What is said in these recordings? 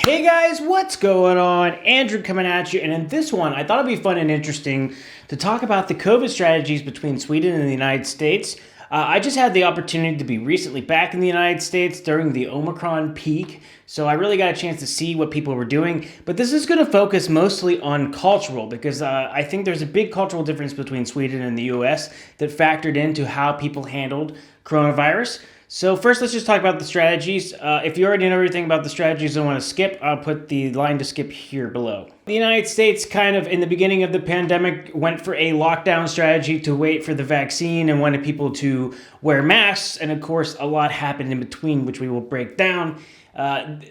Hey guys, what's going on? Andrew coming at you, and in this one, I thought it'd be fun and interesting to talk about the COVID strategies between Sweden and the United States. I just had the opportunity to be recently back in the United States during the Omicron peak, so I really got a chance to see what people were doing. But this is going to focus mostly on cultural, because I think there's a big cultural difference between Sweden and the US that factored into how people handled coronavirus. So first, let's just talk about the strategies. If you already know everything about the strategies and want to skip, I'll put the line to skip here below. The United States kind of, in the beginning of the pandemic, went for a lockdown strategy to wait for the vaccine and wanted people to wear masks. And of course, a lot happened in between, which we will break down.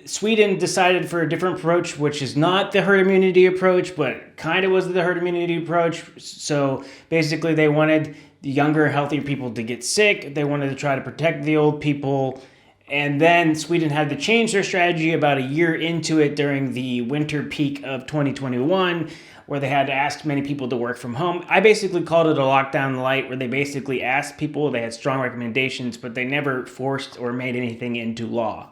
Sweden decided for a different approach, which is not the herd immunity approach, but kind of was the herd immunity approach. So basically, they wanted the younger, healthier people to get sick. They wanted to try to protect the old people. And then Sweden had to change their strategy about a year into it during the winter peak of 2021, where they had to ask many people to work from home. I basically called it a lockdown light, where they basically asked people, they had strong recommendations, but they never forced or made anything into law.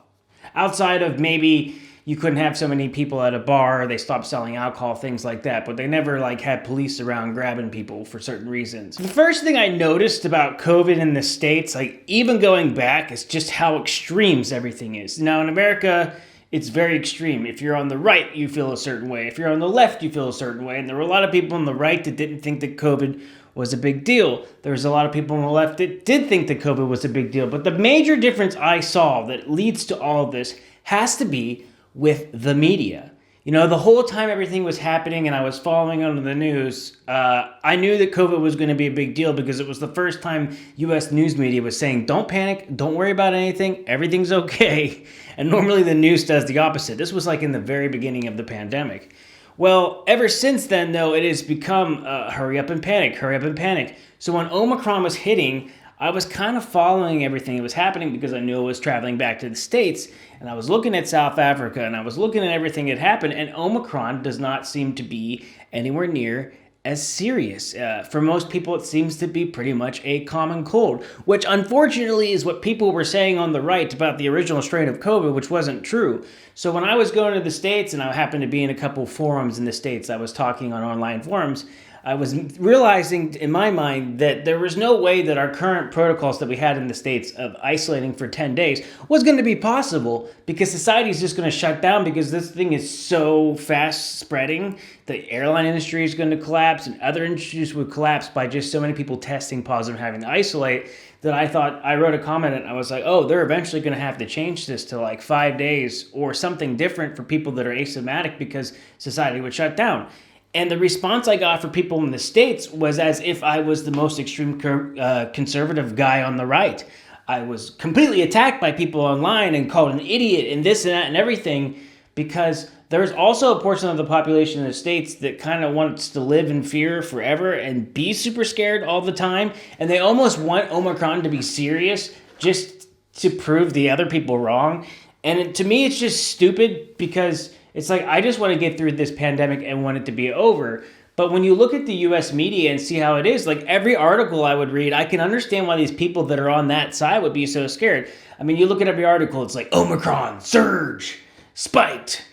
Outside of maybe you couldn't have so many people at a bar, they stopped selling alcohol, things like that, but they never had police around grabbing people for certain reasons. The first thing I noticed about COVID in the States, even going back, is just how extremes everything is. Now in America, it's very extreme. If you're on the right, you feel a certain way. If you're on the left, you feel a certain way. And there were a lot of people on the right that didn't think that COVID was a big deal. There was a lot of people on the left that did think that COVID was a big deal. But the major difference I saw that leads to all of this has to be with the media. You know, the whole time everything was happening and I was following on the news, I knew that COVID was going to be a big deal because it was the first time U.S. news media was saying, don't panic, don't worry about anything, everything's okay. And normally the news does the opposite. This was in the very beginning of the pandemic. Well, ever since then, though, it has become hurry up and panic, hurry up and panic. So when Omicron was hitting, I was kind of following everything that was happening because I knew I was traveling back to the States, and I was looking at South Africa, and I was looking at everything that happened, and Omicron does not seem to be anywhere near as serious. For most people, it seems to be pretty much a common cold, which unfortunately is what people were saying on the right about the original strain of COVID, which wasn't true. So when I was going to the States, and I happened to be in a couple forums in the States, I was talking on online forums, I was realizing in my mind that there was no way that our current protocols that we had in the States of isolating for 10 days was going to be possible because society is just going to shut down because this thing is so fast spreading. The airline industry is going to collapse and other industries would collapse by just so many people testing positive and having to isolate that I wrote a comment and I was like, oh, they're eventually going to have to change this to 5 days or something different for people that are asymptomatic because society would shut down. And the response I got for people in the States was as if I was the most extreme conservative guy on the right. I was completely attacked by people online and called an idiot and this and that and everything because there's also a portion of the population in the States that kind of wants to live in fear forever and be super scared all the time. And they almost want Omicron to be serious just to prove the other people wrong. And to me, it's just stupid because it's I just want to get through this pandemic and want it to be over. But when you look at the U.S. media and see how it is, every article I would read, I can understand why these people that are on that side would be so scared. I mean, you look at every article, it's Omicron, surge, spiked,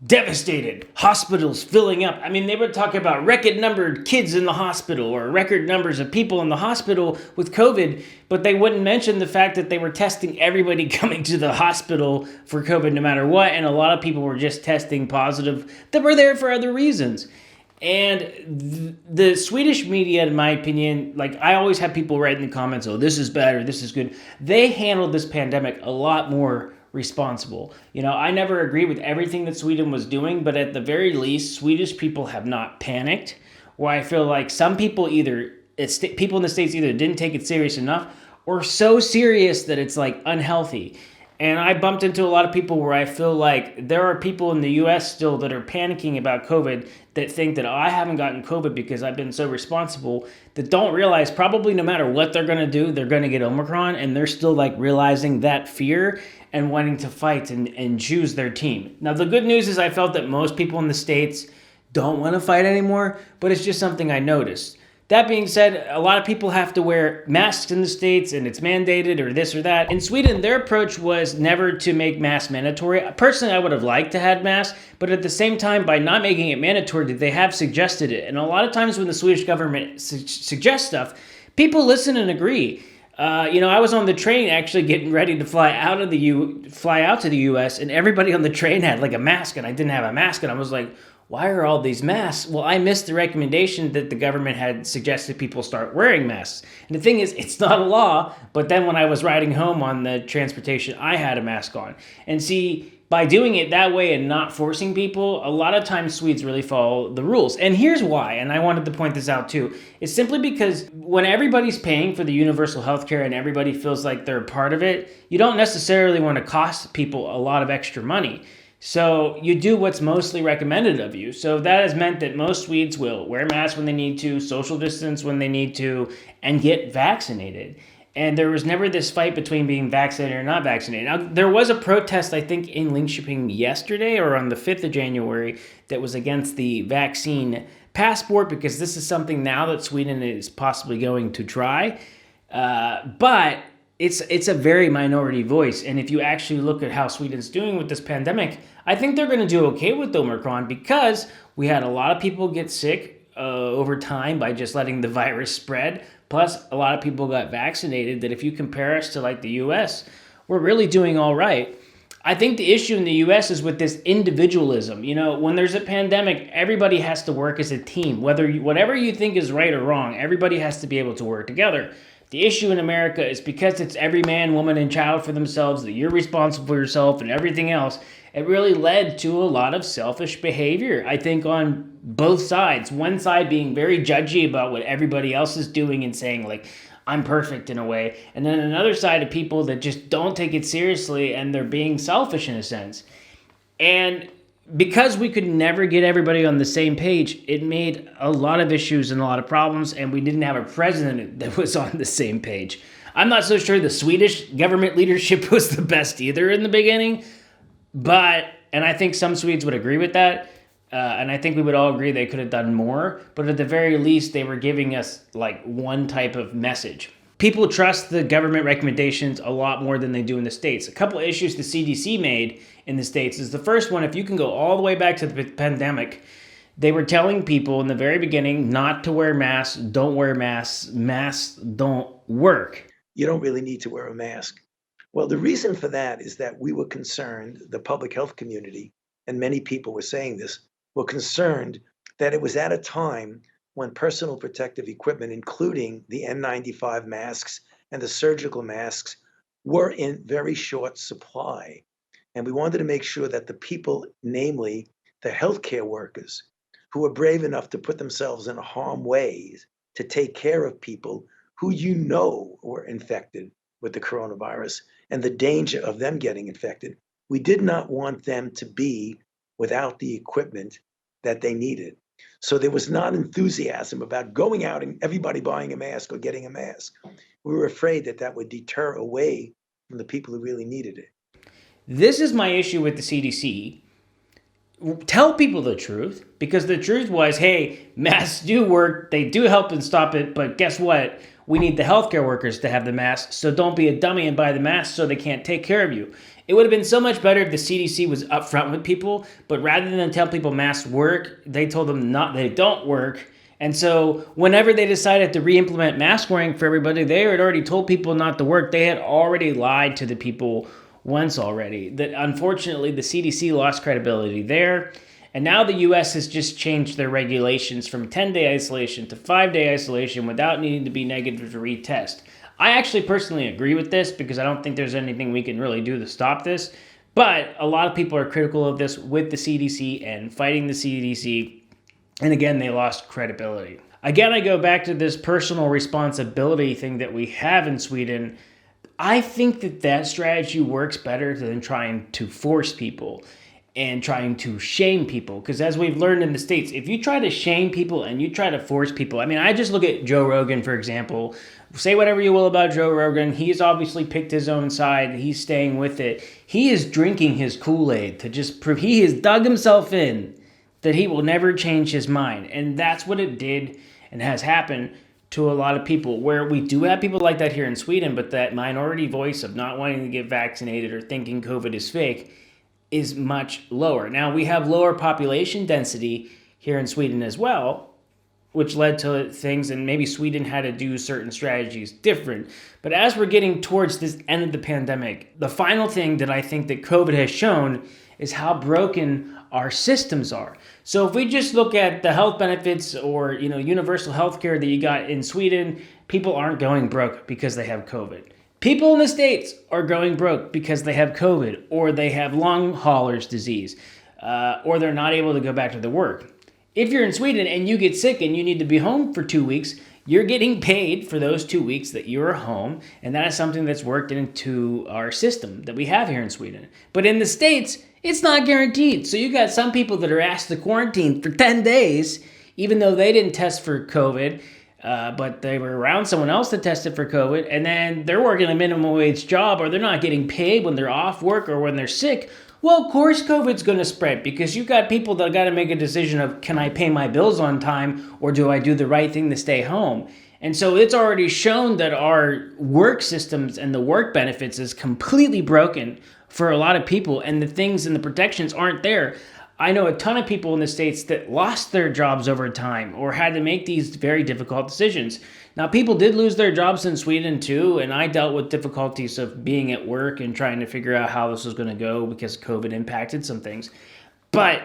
devastated, hospitals filling up. I mean, they would talk about record numbered kids in the hospital or record numbers of people in the hospital with COVID, but they wouldn't mention the fact that they were testing everybody coming to the hospital for COVID no matter what, and a lot of people were just testing positive that were there for other reasons. And the Swedish media, in my opinion, I always have people write in the comments, oh, this is bad or this is good. They handled this pandemic a lot more responsible. I never agree with everything that Sweden was doing, but at the very least, Swedish people have not panicked, where I feel some people people in the States either didn't take it serious enough or so serious that it's unhealthy. And I bumped into a lot of people where I feel there are people in the U.S. still that are panicking about COVID that think that I haven't gotten COVID because I've been so responsible, that don't realize probably no matter what they're going to do, they're going to get Omicron, and they're still realizing that fear and wanting to fight and choose their team. Now, the good news is I felt that most people in the States don't want to fight anymore, but it's just something I noticed. That being said, a lot of people have to wear masks in the States and it's mandated or this or that. In Sweden, their approach was never to make masks mandatory. Personally, I would have liked to have masks, but at the same time, by not making it mandatory, they have suggested it. And a lot of times when the Swedish government suggests stuff, people listen and agree. I was on the train actually getting ready to fly out to the U.S. and everybody on the train had like a mask and I didn't have a mask and I was like, why are all these masks? Well, I missed the recommendation that the government had suggested people start wearing masks. And the thing is, it's not a law, but then when I was riding home on the transportation, I had a mask on. And see, by doing it that way and not forcing people, a lot of times Swedes really follow the rules. And here's why, and I wanted to point this out too. It's simply because when everybody's paying for the universal health care and everybody feels like they're a part of it, you don't necessarily want to cost people a lot of extra money. So you do what's mostly recommended of you. So that has meant that most Swedes will wear masks when they need to, social distance when they need to, and get vaccinated. And there was never this fight between being vaccinated or not vaccinated. Now, there was a protest, I think, in Linköping yesterday or on the 5th of January that was against the vaccine passport because this is something now that Sweden is possibly going to try. But it's a very minority voice. And if you actually look at how Sweden's doing with this pandemic, I think they're going to do okay with Omicron because we had a lot of people get sick over time by just letting the virus spread. Plus, a lot of people got vaccinated that if you compare us to like the U.S., we're really doing all right. I think the issue in the U.S. is with this individualism. When there's a pandemic, everybody has to work as a team. Whatever you think is right or wrong, everybody has to be able to work together. The issue in America is because it's every man, woman, and child for themselves, that you're responsible for yourself and everything else, it really led to a lot of selfish behavior, I think, on both sides. One side being very judgy about what everybody else is doing and saying, like, I'm perfect in a way. And then another side of people that just don't take it seriously and they're being selfish in a sense. And because we could never get everybody on the same page, it made a lot of issues and a lot of problems, and we didn't have a president that was on the same page. I'm not so sure the Swedish government leadership was the best either in the beginning, and I think some Swedes would agree with that, and I think we would all agree they could have done more, but at the very least, they were giving us like one type of message. People trust the government recommendations a lot more than they do in the States. A couple of issues the CDC made in the States is the first one, if you can go all the way back to the pandemic, they were telling people in the very beginning not to wear masks, don't wear masks, masks don't work. You don't really need to wear a mask. Well, the reason for that is that we were concerned, the public health community, and many people were saying this, were concerned that it was at a time when personal protective equipment, including the N95 masks and the surgical masks, were in very short supply. And we wanted to make sure that the people, namely the healthcare workers, who were brave enough to put themselves in harm's way to take care of people who were infected with the coronavirus and the danger of them getting infected, we did not want them to be without the equipment that they needed. So there was not enthusiasm about going out and everybody buying a mask or getting a mask. We were afraid that that would deter away from the people who really needed it. This is my issue with the CDC. Tell people the truth, because the truth was, hey, masks do work, they do help and stop it, but guess what? We need the healthcare workers to have the masks, so don't be a dummy and buy the masks so they can't take care of you. It would have been so much better if the CDC was upfront with people, but rather than tell people masks work, they told them they don't work. And so whenever they decided to re-implement mask wearing for everybody, they had already told people not to work. They had already lied to the people once already. That unfortunately, the CDC lost credibility there. And now the U.S. has just changed their regulations from 10-day isolation to 5-day isolation without needing to be negative to retest. I actually personally agree with this because I don't think there's anything we can really do to stop this. But a lot of people are critical of this with the CDC and fighting the CDC. And again, they lost credibility. Again, I go back to this personal responsibility thing that we have in Sweden. I think that strategy works better than trying to force people and trying to shame people. Because as we've learned in the States, if you try to shame people and you try to force people, I just look at Joe Rogan, for example. Say whatever you will about Joe Rogan. He's obviously picked his own side. He's staying with it. He is drinking his Kool-Aid to just prove he has dug himself in that he will never change his mind. And that's what it did. and has happened to a lot of people, where we do have people like that here in Sweden, but that minority voice of not wanting to get vaccinated or thinking COVID is fake is much lower. Now, we have lower population density here in Sweden as well, which led to things, and maybe Sweden had to do certain strategies different. But as we're getting towards this end of the pandemic, the final thing that I think that COVID has shown is how broken our systems are. So if we just look at the health benefits or universal health care that you got in Sweden, people aren't going broke because they have COVID. People in the States are going broke because they have COVID, or they have long haulers disease, or they're not able to go back to their work. If you're in Sweden and you get sick and you need to be home for 2 weeks, you're getting paid for those 2 weeks that you're home, and that is something that's worked into our system that we have here in Sweden. But in the States, it's not guaranteed. So you got some people that are asked to quarantine for 10 days, even though they didn't test for COVID, but they were around someone else that tested for COVID, and then they're working a minimum wage job, or they're not getting paid when they're off work or when they're sick. Well, of course COVID's going to spread, because you got people that got to make a decision of, can I pay my bills on time, or do I do the right thing to stay home? And so it's already shown that our work systems and the work benefits is completely broken for a lot of people, and the things and the protections aren't there. I know a ton of people in the States that lost their jobs over time or had to make these very difficult decisions. Now, people did lose their jobs in Sweden too, and I dealt with difficulties of being at work and trying to figure out how this was going to go because COVID impacted some things. But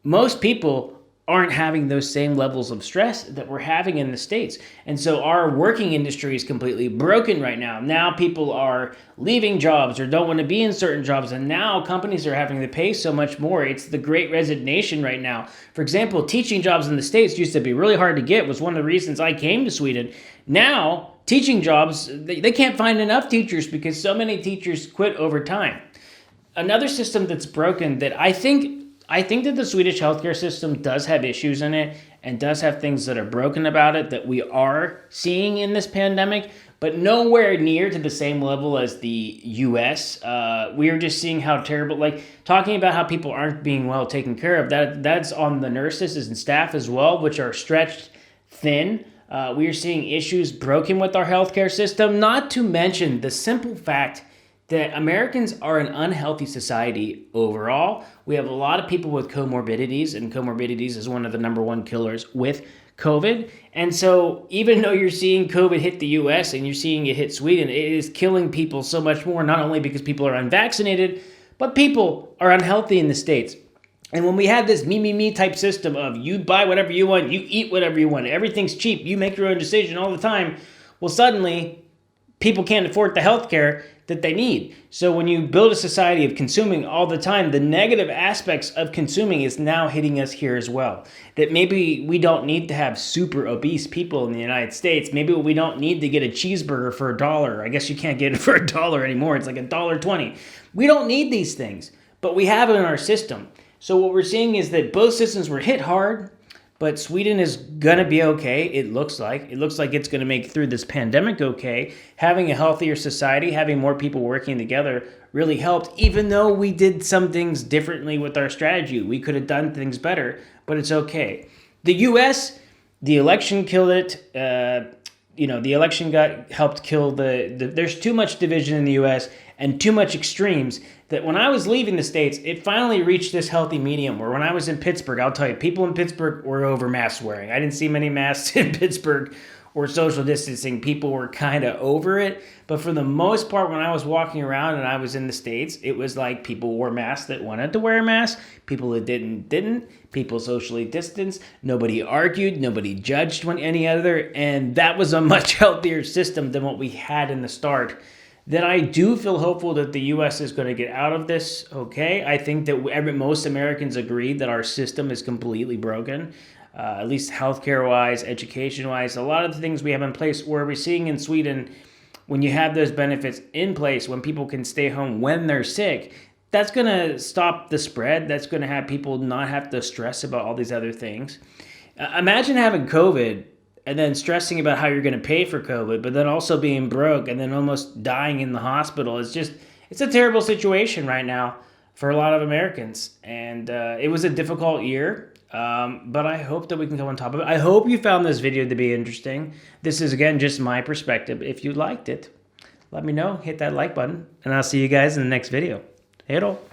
most people aren't having those same levels of stress that we're having in the States. And so our working industry is completely broken right now. Now people are leaving jobs or don't want to be in certain jobs, and now companies are having to pay so much more. It's the great resignation right now. For example, teaching jobs in the States used to be really hard to get, was one of the reasons I came to Sweden. Now, teaching jobs, they can't find enough teachers because so many teachers quit over time. Another system that's broken that I think that the Swedish healthcare system does have issues in it and does have things that are broken about it that we are seeing in this pandemic, but nowhere near to the same level as the U.S. We are just seeing how terrible, like talking about how people aren't being well taken care of, that's on the nurses and staff as well, which are stretched thin. We are seeing issues broken with our healthcare system, not to mention the simple fact that Americans are an unhealthy society overall. We have a lot of people with comorbidities, and comorbidities is one of the number one killers with COVID. And so even though you're seeing COVID hit the US and you're seeing it hit Sweden, it is killing people so much more, not only because people are unvaccinated, but people are unhealthy in the States. And when we have this me type system of you buy whatever you want, you eat whatever you want, everything's cheap, you make your own decision all the time, well, suddenly people can't afford the health care that they need. So when you build a society of consuming all the time, the negative aspects of consuming is now hitting us here as well. That maybe we don't need to have super obese people in the United States. Maybe we don't need to get a cheeseburger for $1. I guess you can't get it for $1 anymore. It's like $1.20. We don't need these things, but we have it in our system. So what we're seeing is that both systems were hit hard, but Sweden is going to be okay, it looks like. It looks like it's going to make it through this pandemic okay. Having a healthier society, having more people working together really helped, even though we did some things differently with our strategy. We could have done things better, but it's okay. The U.S., the election killed it. The election helped kill there's too much division in the U.S. and too much extremes that when I was leaving the States, it finally reached this healthy medium where when I was in Pittsburgh, I'll tell you, people in Pittsburgh were over mask wearing. I didn't see many masks in Pittsburgh or social distancing. People were kind of over it. But for the most part, when I was walking around and I was in the States, it was like people wore masks that wanted to wear a mask. People that didn't. People socially distanced. Nobody argued. Nobody judged any other. And that was a much healthier system than what we had in the start. Then I do feel hopeful that the U.S. is going to get out of this okay. I think that most Americans agree that our system is completely broken, at least healthcare-wise, education-wise. A lot of the things we have in place, where we're seeing in Sweden, when you have those benefits in place, when people can stay home when they're sick, that's going to stop the spread. That's going to have people not have to stress about all these other things. Imagine having COVID and then stressing about how you're going to pay for COVID, but then also being broke and then almost dying in the hospital. It's a terrible situation right now for a lot of Americans. And it was a difficult year, but I hope that we can come on top of it. I hope you found this video to be interesting. This is, again, just my perspective. If you liked it, let me know. Hit that like button, and I'll see you guys in the next video. Hej då!